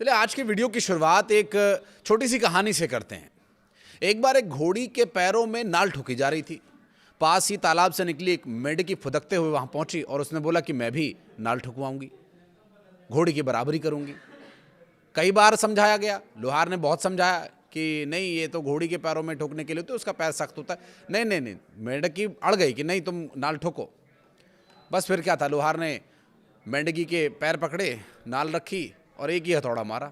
चलिए आज की वीडियो की शुरुआत एक छोटी सी कहानी से करते हैं। एक बार एक घोड़ी के पैरों में नाल ठोकी जा रही थी। पास ही तालाब से निकली एक मेंढकी फुदकते हुए वहां पहुंची और उसने बोला कि मैं भी नाल ठुकवाऊंगी, घोड़ी की बराबरी करूंगी। कई बार समझाया गया, लोहार ने बहुत समझाया कि नहीं, ये तो घोड़ी के पैरों में ठोकने के लिए तो उसका पैर सख्त होता है। नहीं नहीं नहीं, मेंढकी अड़ गई कि नहीं, तुम नाल ठोको। बस फिर क्या था, लोहार ने मेंढकी के पैर पकड़े, नाल रखी और एक ही हथौड़ा मारा।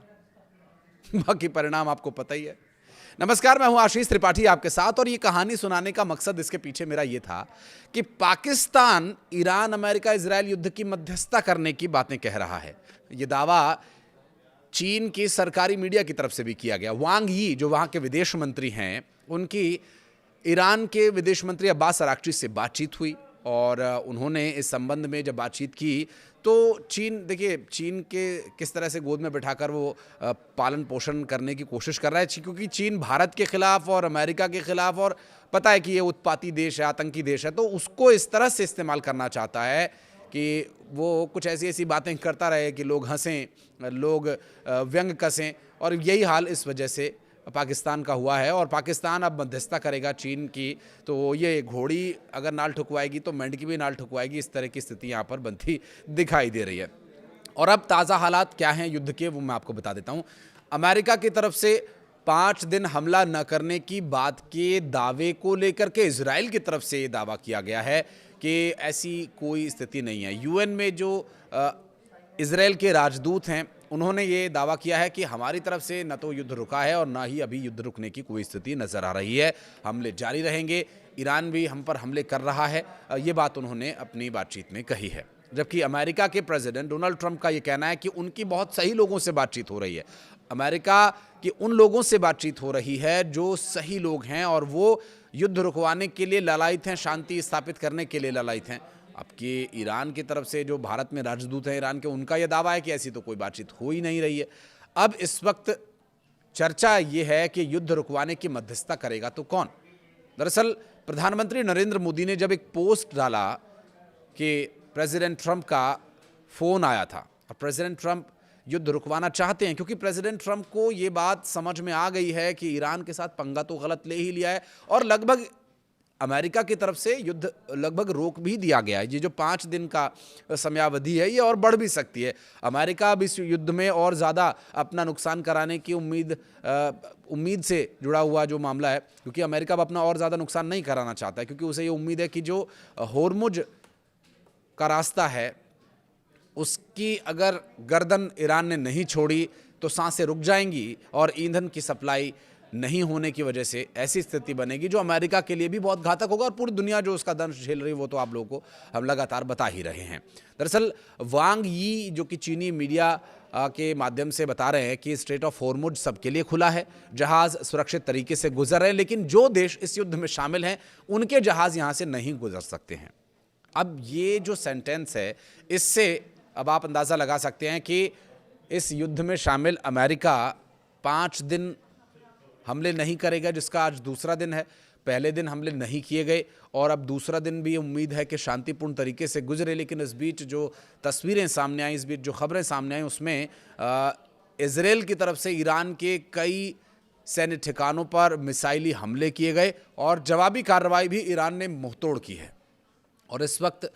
बाकी परिणाम आपको पता ही है। नमस्कार, मैं हूं आशीष त्रिपाठी आपके साथ, और ये कहानी सुनाने का मकसद इसके पीछे मेरा ये था कि पाकिस्तान ईरान अमेरिका इजरायल युद्ध की मध्यस्थता करने की बातें कह रहा है। ये दावा चीन की सरकारी मीडिया की तरफ से भी किया गया। वांग यी जो वहां के विदेश मंत्री हैं, उनकी ईरान के विदेश मंत्री अब्बास अराक्ची से बातचीत हुई और उन्होंने इस संबंध में जब बातचीत की तो चीन, देखिए चीन के किस तरह से गोद में बैठाकर वो पालन पोषण करने की कोशिश कर रहा है, क्योंकि चीन भारत के खिलाफ और अमेरिका के खिलाफ, और पता है कि ये उत्पाती देश है, आतंकी देश है, तो उसको इस तरह से इस्तेमाल करना चाहता है कि वो कुछ ऐसी ऐसी बातें करता रहे कि लोग हंसें, लोग व्यंग कसें। और यही हाल इस वजह से पाकिस्तान का हुआ है और पाकिस्तान अब मध्यस्थता करेगा चीन की। तो ये घोड़ी अगर नाल ठुकवाएगी तो मेंढकी भी नाल ठुकवाएगी, इस तरह की स्थिति यहाँ पर बनती दिखाई दे रही है। और अब ताज़ा हालात क्या हैं युद्ध के, वो मैं आपको बता देता हूँ। अमेरिका की तरफ से 5 दिन हमला न करने की बात के दावे को लेकर के इजराइल की तरफ से ये दावा किया गया है कि ऐसी कोई स्थिति नहीं है। यूएन में जो इजराइल के राजदूत हैं, उन्होंने ये दावा किया है कि हमारी तरफ से न तो युद्ध रुका है और ना ही अभी युद्ध रुकने की कोई स्थिति नजर आ रही है। हमले जारी रहेंगे, ईरान भी हम पर हमले कर रहा है, ये बात उन्होंने अपनी बातचीत में कही है। जबकि अमेरिका के प्रेसिडेंट डोनाल्ड ट्रंप का ये कहना है कि उनकी बहुत सही लोगों से बातचीत हो रही है। अमेरिका की उन लोगों से बातचीत हो रही है जो सही लोग हैं और वो युद्ध रुकवाने के लिए ललायित हैं, शांति स्थापित करने के लिए ललायित हैं। आपके ईरान की तरफ से जो भारत में राजदूत हैं ईरान के, उनका यह दावा है कि ऐसी तो कोई बातचीत हो ही नहीं रही है। अब इस वक्त चर्चा ये है कि युद्ध रुकवाने की मध्यस्थता करेगा तो कौन। दरअसल प्रधानमंत्री नरेंद्र मोदी ने जब एक पोस्ट डाला कि प्रेसिडेंट ट्रंप का फोन आया था और प्रेसिडेंट ट्रंप युद्ध रुकवाना चाहते हैं, क्योंकि प्रेसिडेंट ट्रंप को ये बात समझ में आ गई है कि ईरान के साथ पंगा तो गलत ले ही लिया है और लगभग अमेरिका की तरफ से युद्ध लगभग रोक भी दिया गया है। ये जो 5 दिन का समयावधि है ये और बढ़ भी सकती है। अमेरिका अब इस युद्ध में और ज़्यादा अपना नुकसान कराने की उम्मीद से जुड़ा हुआ जो मामला है, क्योंकि अमेरिका अब अपना और ज़्यादा नुकसान नहीं कराना चाहता है, क्योंकि उसे ये उम्मीद है कि जो होर्मुज का रास्ता है उसकी अगर गर्दन ईरान ने नहीं छोड़ी तो सांसें रुक जाएंगी और ईंधन की सप्लाई नहीं होने की वजह से ऐसी स्थिति बनेगी जो अमेरिका के लिए भी बहुत घातक होगा और पूरी दुनिया जो उसका दंश झेल रही है वो तो आप लोगों को हम लगातार बता ही रहे हैं। दरअसल वांग यी जो कि चीनी मीडिया के माध्यम से बता रहे हैं कि स्ट्रेट ऑफ हॉर्मुज सबके लिए खुला है, जहाज़ सुरक्षित तरीके से गुजर रहे हैं, लेकिन जो देश इस युद्ध में शामिल हैं उनके जहाज़ यहाँ से नहीं गुजर सकते हैं। अब ये जो सेंटेंस है, इससे अब आप अंदाज़ा लगा सकते हैं कि इस युद्ध में शामिल अमेरिका 5 दिन हमले नहीं करेगा, जिसका आज दूसरा दिन है। पहले दिन हमले नहीं किए गए और अब दूसरा दिन भी उम्मीद है कि शांतिपूर्ण तरीके से गुजरे, लेकिन इस बीच जो तस्वीरें सामने आई, इस बीच जो खबरें सामने आई, उसमें इजराइल की तरफ से ईरान के कई सैन्य ठिकानों पर मिसाइली हमले किए गए और जवाबी कार्रवाई भी ईरान ने मुंहतोड़ की है। और इस वक्त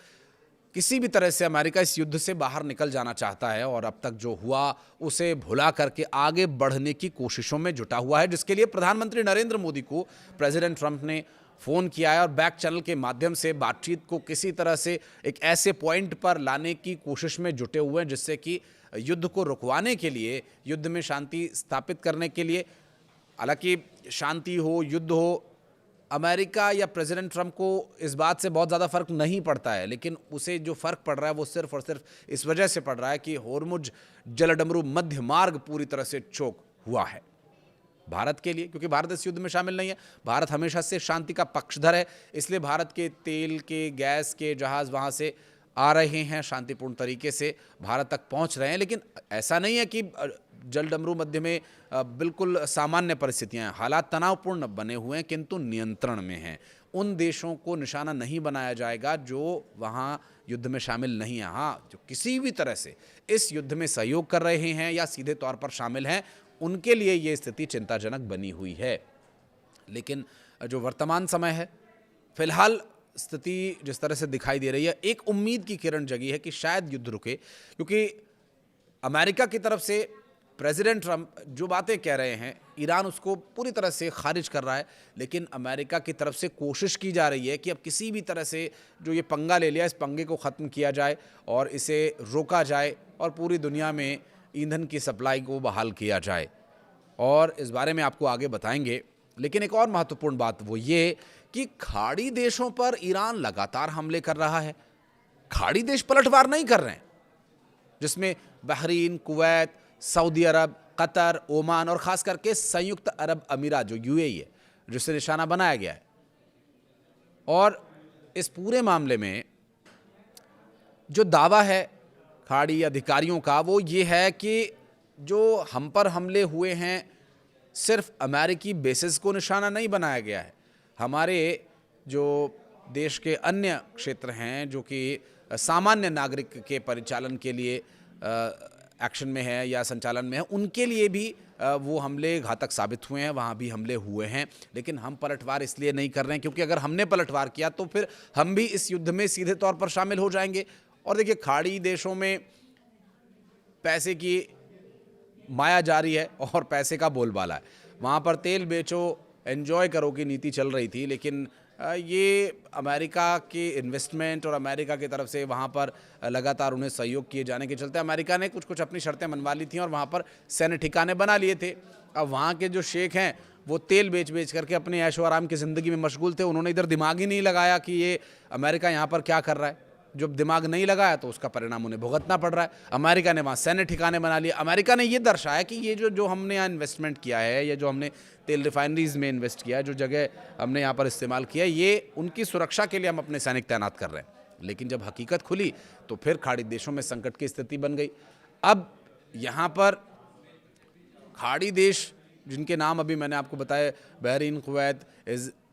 किसी भी तरह से अमेरिका इस युद्ध से बाहर निकल जाना चाहता है और अब तक जो हुआ उसे भुला करके आगे बढ़ने की कोशिशों में जुटा हुआ है, जिसके लिए प्रधानमंत्री नरेंद्र मोदी को प्रेसिडेंट ट्रंप ने फ़ोन किया है और बैक चैनल के माध्यम से बातचीत को किसी तरह से एक ऐसे पॉइंट पर लाने की कोशिश में जुटे हुए हैं जिससे कि युद्ध को रुकवाने के लिए, युद्ध में शांति स्थापित करने के लिए, हालांकि शांति हो, युद्ध हो, अमेरिका या प्रेसिडेंट ट्रंप को इस बात से बहुत ज़्यादा फ़र्क नहीं पड़ता है, लेकिन उसे जो फ़र्क पड़ रहा है वो सिर्फ और सिर्फ इस वजह से पड़ रहा है कि होर्मुज जलडमरू मध्य मार्ग पूरी तरह से चोक हुआ है भारत के लिए, क्योंकि भारत इस युद्ध में शामिल नहीं है। भारत हमेशा से शांति का पक्षधर है, इसलिए भारत के तेल के, गैस के जहाज़ वहाँ से आ रहे हैं, शांतिपूर्ण तरीके से भारत तक पहुँच रहे हैं। लेकिन ऐसा नहीं है कि जलडमरू मध्य में बिल्कुल सामान्य परिस्थितियां हैं। हालात तनावपूर्ण बने हुए हैं किंतु नियंत्रण में हैं। उन देशों को निशाना नहीं बनाया जाएगा जो वहाँ युद्ध में शामिल नहीं हैं। हाँ, जो किसी भी तरह से इस युद्ध में सहयोग कर रहे हैं या सीधे तौर पर शामिल हैं, उनके लिए ये स्थिति चिंताजनक बनी हुई है। लेकिन जो वर्तमान समय है, फिलहाल स्थिति जिस तरह से दिखाई दे रही है, एक उम्मीद की किरण जगी है कि शायद युद्ध रुके, क्योंकि अमेरिका की तरफ से प्रेसिडेंट ट्रंप जो बातें कह रहे हैं, ईरान उसको पूरी तरह से खारिज कर रहा है, लेकिन अमेरिका की तरफ से कोशिश की जा रही है कि अब किसी भी तरह से जो ये पंगा ले लिया, इस पंगे को ख़त्म किया जाए और इसे रोका जाए और पूरी दुनिया में ईंधन की सप्लाई को बहाल किया जाए। और इस बारे में आपको आगे बताएंगे। लेकिन एक और महत्वपूर्ण बात वो ये कि खाड़ी देशों पर ईरान लगातार हमले कर रहा है। खाड़ी देश पलटवार नहीं कर रहे हैं, जिसमें बहरीन, कुवैत, सऊदी अरब, कतर, ओमान और ख़ास करके संयुक्त अरब अमीरात जो यूएई है, जिससे निशाना बनाया गया है। और इस पूरे मामले में जो दावा है खाड़ी अधिकारियों का वो ये है कि जो हम पर हमले हुए हैं सिर्फ अमेरिकी बेसिस को निशाना नहीं बनाया गया है। हमारे जो देश के अन्य क्षेत्र हैं जो कि सामान्य नागरिक के परिचालन के लिए एक्शन में है या संचालन में है, उनके लिए भी वो हमले घातक साबित हुए हैं, वहाँ भी हमले हुए हैं। लेकिन हम पलटवार इसलिए नहीं कर रहे हैं क्योंकि अगर हमने पलटवार किया तो फिर हम भी इस युद्ध में सीधे तौर पर शामिल हो जाएंगे। और देखिए, खाड़ी देशों में पैसे की माया जारी है और पैसे का बोलबाला है। वहाँ पर तेल बेचो एंजॉय करो की नीति चल रही थी, लेकिन ये अमेरिका के इन्वेस्टमेंट और अमेरिका की तरफ से वहाँ पर लगातार उन्हें सहयोग किए जाने के चलते अमेरिका ने कुछ कुछ अपनी शर्तें मनवा ली थी और वहाँ पर सैन्य ठिकाने बना लिए थे। अब वहाँ के जो शेख हैं वो तेल बेच बेच करके अपने ऐशो आराम की ज़िंदगी में मशगूल थे। उन्होंने इधर दिमाग ही नहीं लगाया कि ये अमेरिका यहाँ पर क्या कर रहा है। जब दिमाग नहीं लगाया तो उसका परिणाम उन्हें भुगतना पड़ रहा है। अमेरिका ने वहाँ सैन्य ठिकाने बना लिए। अमेरिका ने ये दर्शाया कि ये जो हमने यहाँ इन्वेस्टमेंट किया है, ये जो हमने तेल रिफाइनरीज में इन्वेस्ट किया है, जो जगह हमने यहाँ पर इस्तेमाल किया है, ये उनकी सुरक्षा के लिए हम अपने सैनिक तैनात कर रहे हैं। लेकिन जब हकीकत खुली तो फिर खाड़ी देशों में संकट की स्थिति बन गई। अब यहाँ पर खाड़ी देश जिनके नाम अभी मैंने आपको बताया, बहरीन, कुवैत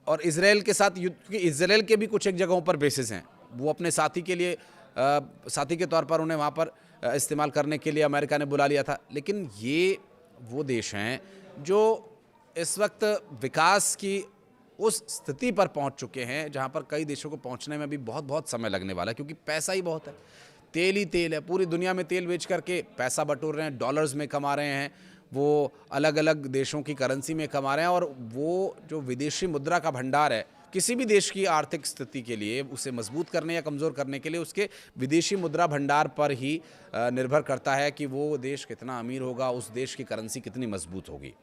और इजराइल के साथ युद्ध, क्योंकि इजराइल के भी कुछ एक जगहों पर बेसिस हैं, वो अपने साथी के लिए साथी के तौर पर उन्हें वहाँ पर इस्तेमाल करने के लिए अमेरिका ने बुला लिया था। लेकिन ये वो देश हैं जो इस वक्त विकास की उस स्थिति पर पहुँच चुके हैं जहाँ पर कई देशों को पहुँचने में भी बहुत बहुत समय लगने वाला है, क्योंकि पैसा ही बहुत है, तेल ही तेल है। पूरी दुनिया में तेल बेच करके पैसा बटोर रहे हैं, डॉलर्स में कमा रहे हैं, वो अलग अलग देशों की करेंसी में कमा रहे हैं। और वो जो विदेशी मुद्रा का भंडार है, किसी भी देश की आर्थिक स्थिति के लिए उसे मजबूत करने या कमज़ोर करने के लिए उसके विदेशी मुद्रा भंडार पर ही निर्भर करता है कि वो देश कितना अमीर होगा, उस देश की करेंसी कितनी मजबूत होगी।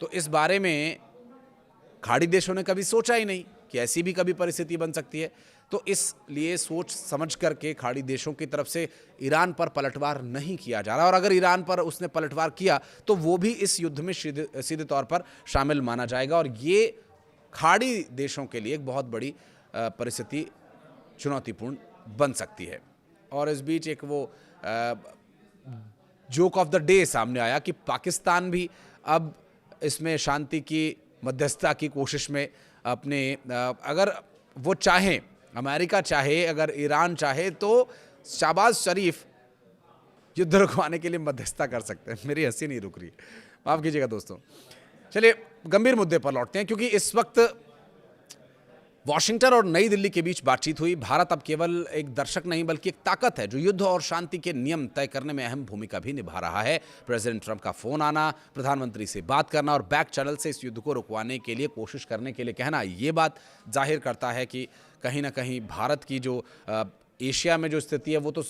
तो इस बारे में खाड़ी देशों ने कभी सोचा ही नहीं कि ऐसी भी कभी परिस्थिति बन सकती है। तो इसलिए सोच समझ करके खाड़ी देशों की तरफ से ईरान पर पलटवार नहीं किया जा रहा। और अगर ईरान पर उसने पलटवार किया तो वो भी इस युद्ध में सीधे तौर पर शामिल माना जाएगा। और ये खाड़ी देशों के लिए एक बहुत बड़ी परिस्थिति चुनौतीपूर्ण बन सकती है। और इस बीच एक वो जोक ऑफ द डे सामने आया कि पाकिस्तान भी अब इसमें शांति की मध्यस्थता की कोशिश में अपने अगर वो चाहें, अमेरिका चाहे, अगर ईरान चाहे तो शहबाज शरीफ युद्ध रुकवाने के लिए मध्यस्थता कर सकते हैं। मेरी हंसी नहीं रुक रही, माफ़ कीजिएगा दोस्तों। चलिए गंभीर मुद्दे पर लौटते हैं, क्योंकि इस वक्त वॉशिंगटन और नई दिल्ली के बीच बातचीत हुई। भारत अब केवल एक दर्शक नहीं बल्कि एक ताकत है जो युद्ध और शांति के नियम तय करने में अहम भूमिका भी निभा रहा है। प्रेसिडेंट ट्रंप का फोन आना, प्रधानमंत्री से बात करना और बैक चैनल से इस युद्ध को रुकवाने के लिए कोशिश करने के लिए कहना, ये बात जाहिर करता है कि कहीं ना कहीं भारत की जो एशिया में जो स्थिति है वो तो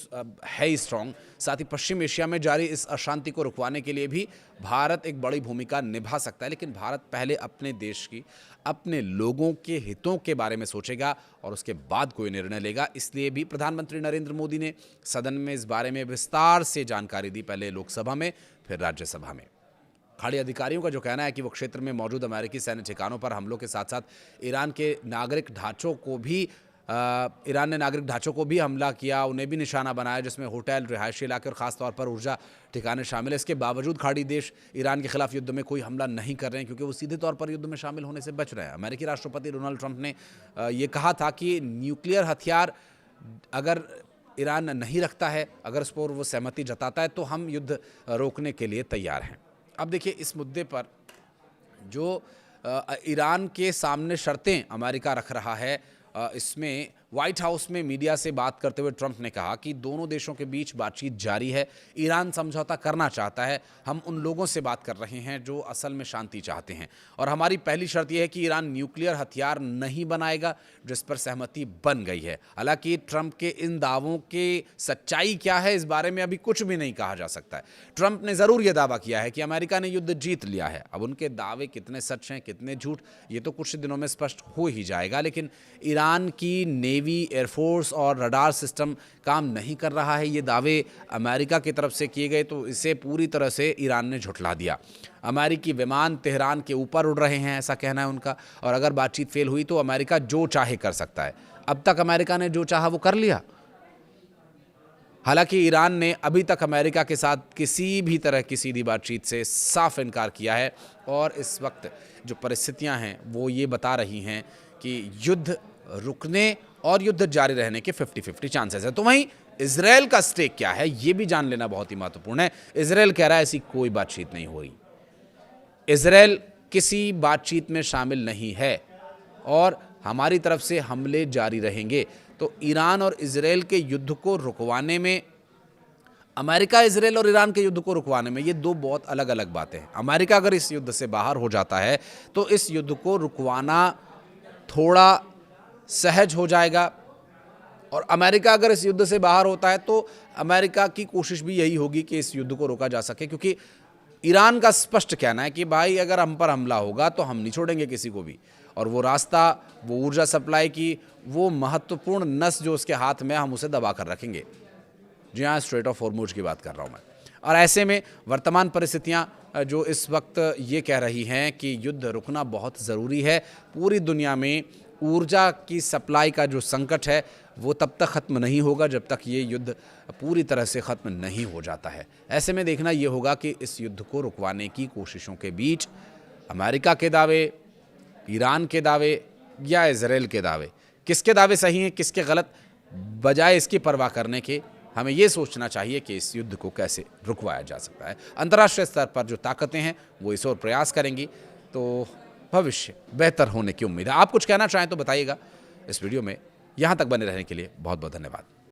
है ही स्ट्रॉन्ग, साथ ही पश्चिम एशिया में जारी इस अशांति को रुकवाने के लिए भी भारत एक बड़ी भूमिका निभा सकता है। लेकिन भारत पहले अपने देश की, अपने लोगों के हितों के बारे में सोचेगा और उसके बाद कोई निर्णय लेगा। इसलिए भी प्रधानमंत्री नरेंद्र मोदी ने सदन में इस बारे में विस्तार से जानकारी दी, पहले लोकसभा में फिर राज्यसभा में। खाड़ी अधिकारियों का जो कहना है कि वो क्षेत्र में मौजूद अमेरिकी सैन्य ठिकानों पर हमलों के साथ साथ ईरान के नागरिक ढांचों को भी ईरान ने नागरिक ढांचों को भी हमला किया, उन्हें भी निशाना बनाया, जिसमें होटल, रिहायशी इलाके और ख़ास तौर पर ऊर्जा ठिकाने शामिल है। इसके बावजूद खाड़ी देश ईरान के खिलाफ युद्ध में कोई हमला नहीं कर रहे हैं, क्योंकि वो सीधे तौर पर युद्ध में शामिल होने से बच रहे हैं। अमेरिकी राष्ट्रपति डोनाल्ड ट्रंप ने ये कहा था कि न्यूक्लियर हथियार अगर ईरान नहीं रखता है, अगर उस पर वो सहमति जताता है, तो हम युद्ध रोकने के लिए तैयार हैं। अब देखिए, इस मुद्दे पर जो ईरान के सामने शर्तें अमेरिका रख रहा है, इसमें व्हाइट हाउस में मीडिया से बात करते हुए ट्रंप ने कहा कि दोनों देशों के बीच बातचीत जारी है, ईरान समझौता करना चाहता है, हम उन लोगों से बात कर रहे हैं जो असल में शांति चाहते हैं, और हमारी पहली शर्त यह है कि ईरान न्यूक्लियर हथियार नहीं बनाएगा, जिस पर सहमति बन गई है। हालांकि ट्रंप के इन दावों की सच्चाई क्या है, इस बारे में अभी कुछ भी नहीं कहा जा सकता है। ट्रंप ने ज़रूर यह दावा किया है कि अमेरिका ने युद्ध जीत लिया है। अब उनके दावे कितने सच हैं, कितने झूठ, ये तो कुछ दिनों में स्पष्ट हो ही जाएगा। लेकिन ईरान की नेवी, एयरफोर्स और रडार सिस्टम काम नहीं कर रहा है, ये दावे अमेरिका की तरफ से किए गए, तो इसे पूरी तरह से ईरान ने झुठला दिया। अमेरिकी विमान तेहरान के ऊपर उड़ रहे हैं, ऐसा कहना है उनका, और अगर बातचीत फेल हुई तो अमेरिका जो चाहे कर सकता है। अब तक अमेरिका ने जो चाहा वो कर लिया। हालांकि ईरान ने अभी तक अमेरिका के साथ किसी भी तरह की सीधी बातचीत से साफ इनकार किया है, और इस वक्त जो परिस्थितियां हैं वो ये बता रही हैं कि युद्ध रुकने और युद्ध जारी रहने के 50-50 चांसेस है। तो वहीं इजराइल का स्टेक क्या है, ये भी जान लेना बहुत ही महत्वपूर्ण है। इजराइल कह रहा है ऐसी कोई बातचीत नहीं हो रही, इजराइल किसी बातचीत में शामिल नहीं है, और हमारी तरफ से हमले जारी रहेंगे। तो ईरान और इजराइल के युद्ध को रुकवाने में, अमेरिका, इजराइल और ईरान के युद्ध को रुकवाने में, ये दो बहुत अलग अलग बातें हैं। अमेरिका अगर इस युद्ध से बाहर हो जाता है तो इस युद्ध को रुकवाना थोड़ा सहज हो जाएगा, और अमेरिका अगर इस युद्ध से बाहर होता है तो अमेरिका की कोशिश भी यही होगी कि इस युद्ध को रोका जा सके, क्योंकि ईरान का स्पष्ट कहना है कि भाई अगर हम पर हमला होगा तो हम नहीं छोड़ेंगे किसी को भी, और वो रास्ता, वो ऊर्जा सप्लाई की वो महत्वपूर्ण नस जो उसके हाथ में, हम उसे दबा कर रखेंगे। जी हाँ, स्ट्रेट ऑफ हॉर्मुज की बात कर रहा हूँ मैं। और ऐसे में वर्तमान परिस्थितियाँ जो इस वक्त ये कह रही हैं कि युद्ध रुकना बहुत ज़रूरी है। पूरी दुनिया में ऊर्जा की सप्लाई का जो संकट है वो तब तक ख़त्म नहीं होगा जब तक ये युद्ध पूरी तरह से ख़त्म नहीं हो जाता है। ऐसे में देखना ये होगा कि इस युद्ध को रुकवाने की कोशिशों के बीच अमेरिका के दावे, ईरान के दावे या इजराइल के दावे, किसके दावे सही हैं, किसके गलत, बजाय इसकी परवाह करने के हमें ये सोचना चाहिए कि इस युद्ध को कैसे रुकवाया जा सकता है। अंतर्राष्ट्रीय स्तर पर जो ताकतें हैं वो इस ओर प्रयास करेंगी, तो भविष्य बेहतर होने की उम्मीद है। आप कुछ कहना चाहें तो बताइएगा इस वीडियो में। यहाँ तक बने रहने के लिए बहुत बहुत धन्यवाद।